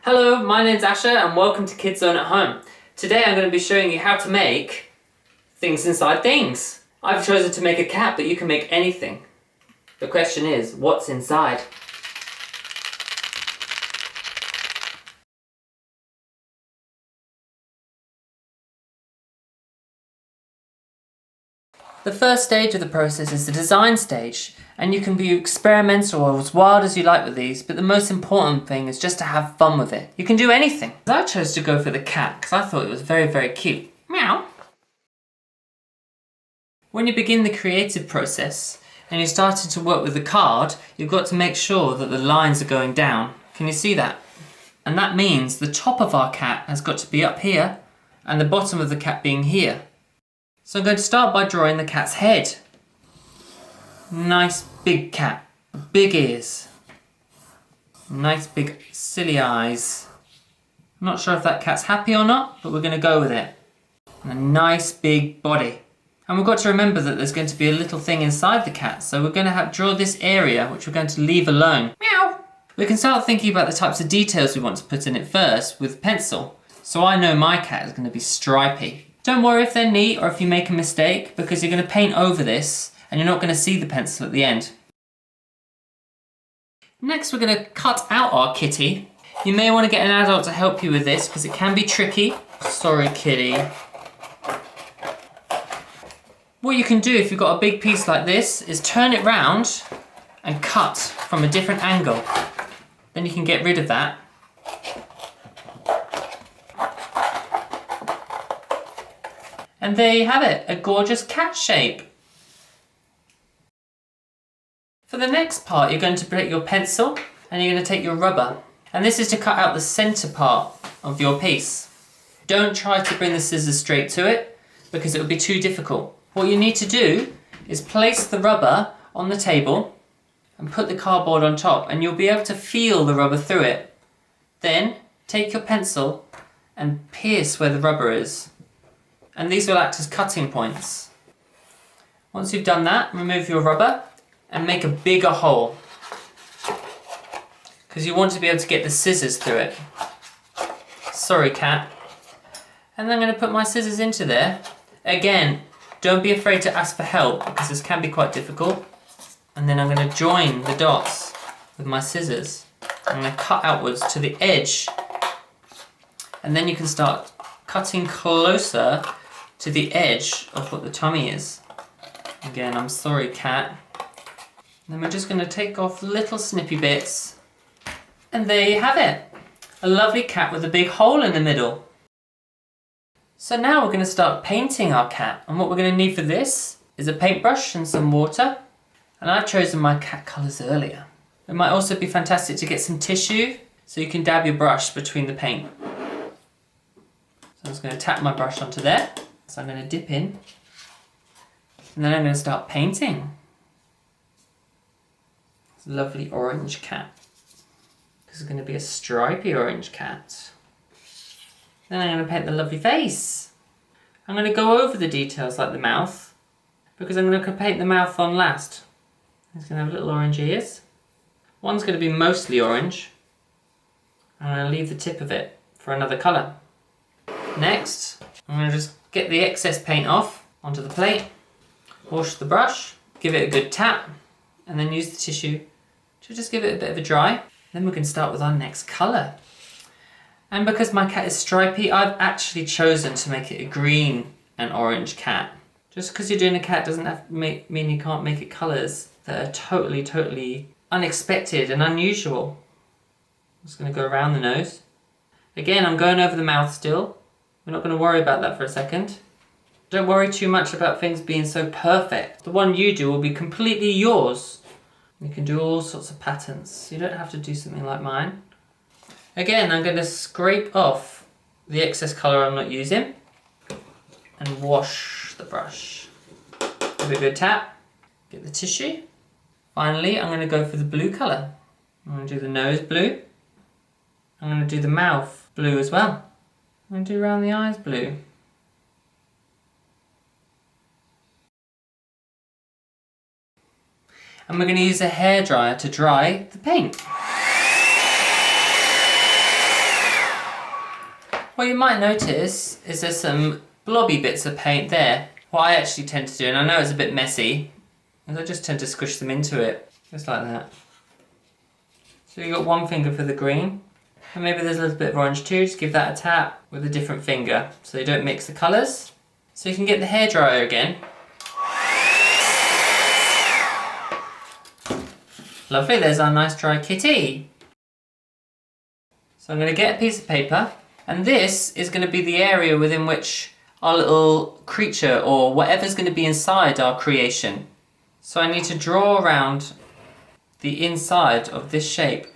Hello, my name's Asher and welcome to Kidzone At Home. Today I'm going to be showing you how to make things inside things. I've chosen to make a cat, but you can make anything. The question is, what's inside? The first stage of the process is the design stage, and you can be experimental or as wild as you like with these, but the most important thing is just to have fun with it. You can do anything. I chose to go for the cat because I thought it was very, very cute. Meow. When you begin the creative process and you're starting to work with the card, you've got to make sure that the lines are going down. Can you see that? And that means the top of our cat has got to be up here and the bottom of the cat being here. So I'm going to start by drawing the cat's head. Nice big cat, big ears, nice big silly eyes. I'm not sure if that cat's happy or not, but we're going to go with it. And a nice big body. And we've got to remember that there's going to be a little thing inside the cat, so we're going to draw this area, which we're going to leave alone. Meow! We can start thinking about the types of details we want to put in it first with pencil. So I know my cat is going to be stripy. Don't worry if they're neat or if you make a mistake, because you're going to paint over this and you're not going to see the pencil at the end. Next we're going to cut out our kitty. You may want to get an adult to help you with this because it can be tricky. Sorry kitty. What you can do if you've got a big piece like this is turn it round and cut from a different angle. Then you can get rid of that. And there you have it, a gorgeous cat shape. For the next part, you're going to take your pencil and you're going to take your rubber. And this is to cut out the center part of your piece. Don't try to bring the scissors straight to it because it would be too difficult. What you need to do is place the rubber on the table and put the cardboard on top, and you'll be able to feel the rubber through it. Then take your pencil and pierce where the rubber is. And these will act as cutting points. Once you've done that, remove your rubber and make a bigger hole, because you want to be able to get the scissors through it. Sorry cat. And then I'm going to put my scissors into there. Again, don't be afraid to ask for help because this can be quite difficult. And then I'm going to join the dots with my scissors. I'm going to cut outwards to the edge. And then you can start cutting closer to the edge of what the tummy is. Again, I'm sorry cat. Then we're just going to take off little snippy bits. And there you have it. A lovely cat with a big hole in the middle. So now we're going to start painting our cat. And what we're going to need for this is a paintbrush and some water. And I've chosen my cat colours earlier. It might also be fantastic to get some tissue so you can dab your brush between the paint. So I'm just going to tap my brush onto there. So I'm going to dip in. And then I'm going to start painting. It's a lovely orange cat. This is going to be a stripy orange cat. Then I'm going to paint the lovely face. I'm going to go over the details like the mouth, because I'm going to paint the mouth on last. It's going to have little orange ears. One's going to be mostly orange. I'm going to leave the tip of it for another colour. Next, I'm going to just get the excess paint off onto the plate, wash the brush, give it a good tap, and then use the tissue to just give it a bit of a dry. Then we can start with our next colour. And because my cat is stripy, I've actually chosen to make it a green and orange cat. Just because you're doing a cat doesn't have to mean you can't make it colours that are totally unexpected and unusual. I'm just going to go around the nose. Again, I'm going over the mouth still. We're not going to worry about that for a second. Don't worry too much about things being so perfect. The one you do will be completely yours. You can do all sorts of patterns. You don't have to do something like mine. Again, I'm going to scrape off the excess colour I'm not using and wash the brush. Give it a good tap. Get the tissue. Finally, I'm going to go for the blue colour. I'm going to do the nose blue. I'm going to do the mouth blue as well. I'm going to do around the eyes blue. And we're going to use a hairdryer to dry the paint. What you might notice is there's some blobby bits of paint there. What I actually tend to do, and I know it's a bit messy, is I just tend to squish them into it, just like that. So you've got one finger for the green, and maybe there's a little bit of orange too, just give that a tap with a different finger so you don't mix the colours. So you can get the hairdryer again. Lovely, there's our nice dry kitty. So I'm going to get a piece of paper, and this is going to be the area within which our little creature or whatever's going to be inside our creation. So I need to draw around the inside of this shape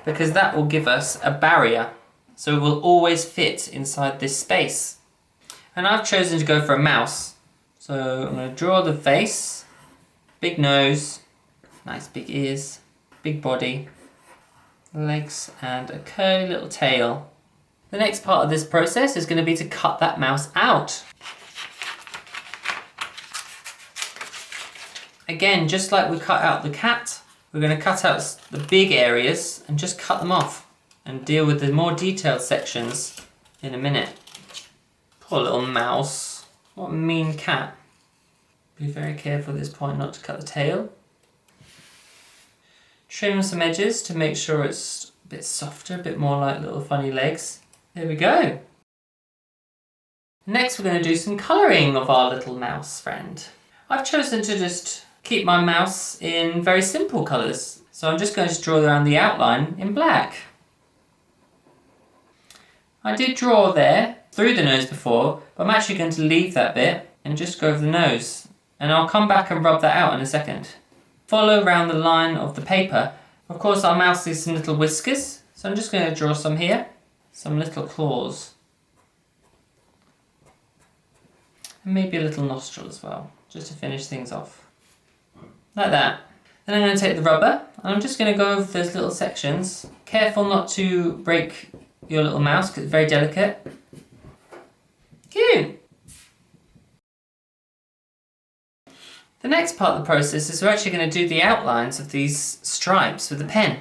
because that will give us a barrier. So it will always fit inside this space. And I've chosen to go for a mouse. So I'm going to draw the face, big nose, nice big ears, big body, legs and a curly little tail. The next part of this process is going to be to cut that mouse out. Again, just like we cut out the cat, we're going to cut out the big areas and just cut them off and deal with the more detailed sections in a minute. Poor little mouse. What a mean cat. Be very careful at this point not to cut the tail. Trim some edges to make sure it's a bit softer, a bit more like little funny legs. There we go. Next we're going to do some colouring of our little mouse friend. I've chosen to just keep my mouse in very simple colours. So I'm just going to draw around the outline in black. I did draw there through the nose before, but I'm actually going to leave that bit and just go over the nose. And I'll come back and rub that out in a second. Follow around the line of the paper. Of course our mouse needs some little whiskers, so I'm just going to draw some here. Some little claws. And maybe a little nostril as well, just to finish things off. Like that. Then I'm going to take the rubber, and I'm just going to go over those little sections. Careful not to break your little mouse, because it's very delicate. Cute! The next part of the process is we're actually going to do the outlines of these stripes with a pen.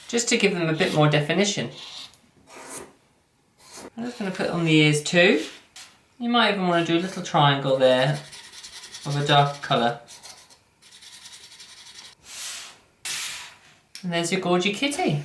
Just to give them a bit more definition. I'm just going to put on the ears too. You might even want to do a little triangle there of a dark colour. And there's your gorgy kitty.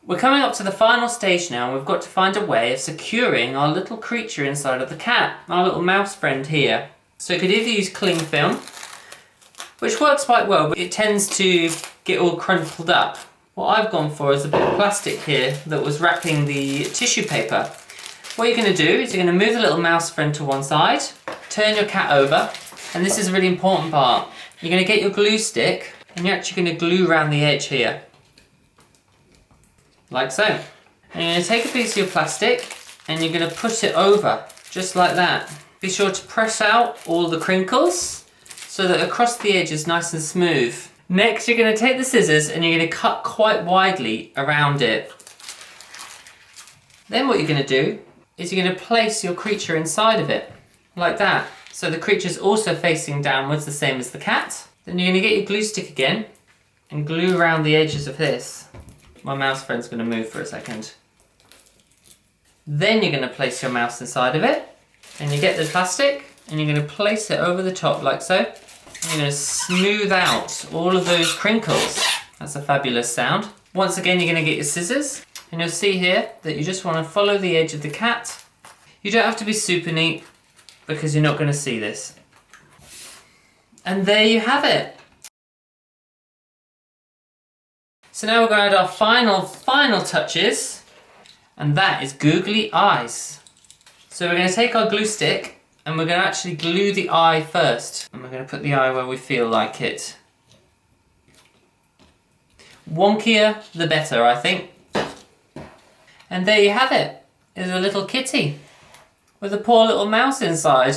We're coming up to the final stage now, and we've got to find a way of securing our little creature inside of the cat, our little mouse friend here. So you could either use cling film, which works quite well, but it tends to get all crumpled up. What I've gone for is a bit of plastic here that was wrapping the tissue paper. What you're going to do is you're going to move the little mouse friend to one side, turn your cat over, and this is a really important part. You're going to get your glue stick, and you're actually going to glue around the edge here. Like so. And you're going to take a piece of your plastic, and you're going to put it over, just like that. Be sure to press out all the crinkles, so that across the edge is nice and smooth. Next, you're going to take the scissors and you're going to cut quite widely around it. Then what you're going to do is you're going to place your creature inside of it, like that. So the creature's also facing downwards, the same as the cat. Then you're going to get your glue stick again and glue around the edges of this. My mouse friend's going to move for a second. Then you're going to place your mouse inside of it, and you get the plastic and you're going to place it over the top like so. You're going to smooth out all of those crinkles. That's a fabulous sound. Once again, you're going to get your scissors, and you'll see here that you just want to follow the edge of the cat. You don't have to be super neat because you're not going to see this. And there you have it. So now we're going to add our final touches, and that is googly eyes. So we're going to take our glue stick, and we're going to actually glue the eye first. And we're going to put the eye where we feel like it. Wonkier, the better, I think. And there you have it. Is a little kitty with a poor little mouse inside.